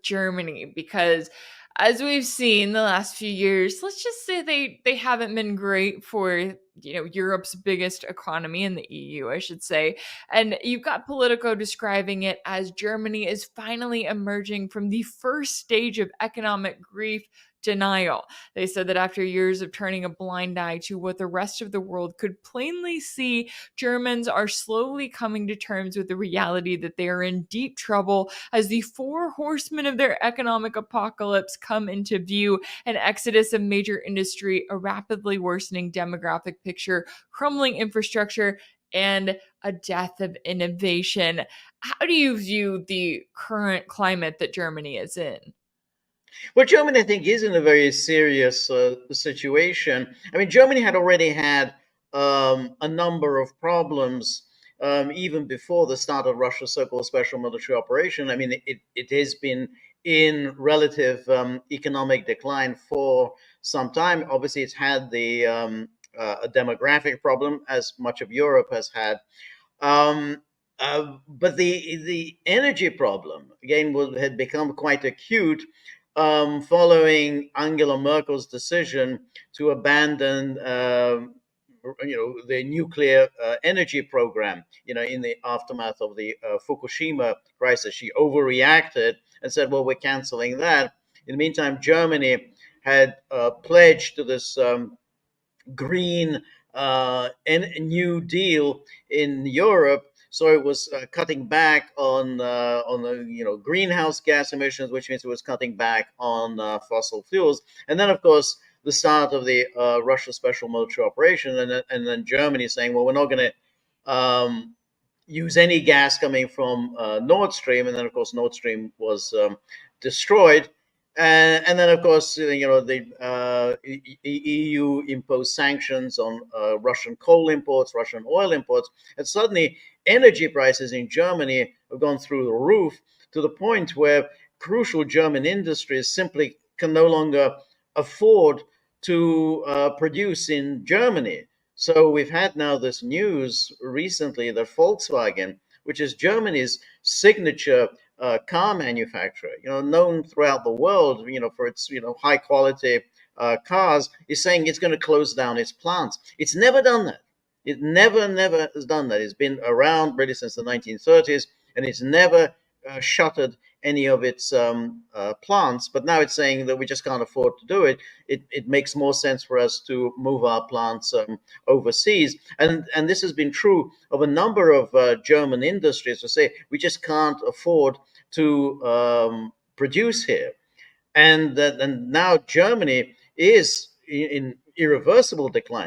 Germany, because as we've seen the last few years, let's just say they haven't been great for Europe's biggest economy, in the EU, I should say. And you've got Politico describing it as Germany is finally emerging from the first stage of economic grief denial. They said that after years of turning a blind eye to what the rest of the world could plainly see, Germans are slowly coming to terms with the reality that they are in deep trouble as the four horsemen of their economic apocalypse come into view: an exodus of major industry, a rapidly worsening demographic picture, crumbling infrastructure, and a death of innovation. How do you view the current climate that Germany is in? Well, Germany, I think, is in a very serious situation. I mean, Germany had already had a number of problems even before the start of Russia's so-called special military operation. I mean, it has been in relative economic decline for some time. Obviously, it's had a demographic problem, as much of Europe has had. Um, but the energy problem again had become quite acute following Angela Merkel's decision to abandon the nuclear energy program. In the aftermath of the Fukushima crisis, she overreacted and said, "Well, we're canceling that." In the meantime, Germany had pledged to this green New Deal in Europe. So it was cutting back on the greenhouse gas emissions, which means it was cutting back on fossil fuels. And then, of course, the start of the Russia special military operation, and then Germany saying, "Well, we're not going to use any gas coming from Nord Stream," and then, of course, Nord Stream was destroyed. And then, of course, the EU imposed sanctions on Russian coal imports, Russian oil imports, and suddenly energy prices in Germany have gone through the roof, to the point where crucial German industries simply can no longer afford to produce in Germany. So we've had now this news recently that Volkswagen, which is Germany's signature car manufacturer, known throughout the world, for its high quality cars, is saying it's going to close down its plants. It's never done that. It never has done that. It's been around really since the 1930s, and it's never shuttered any of its plants. But now it's saying that we just can't afford to do it. It makes more sense for us to move our plants overseas. And this has been true of a number of German industries, to say we just can't afford to produce here. And now Germany is in irreversible decline.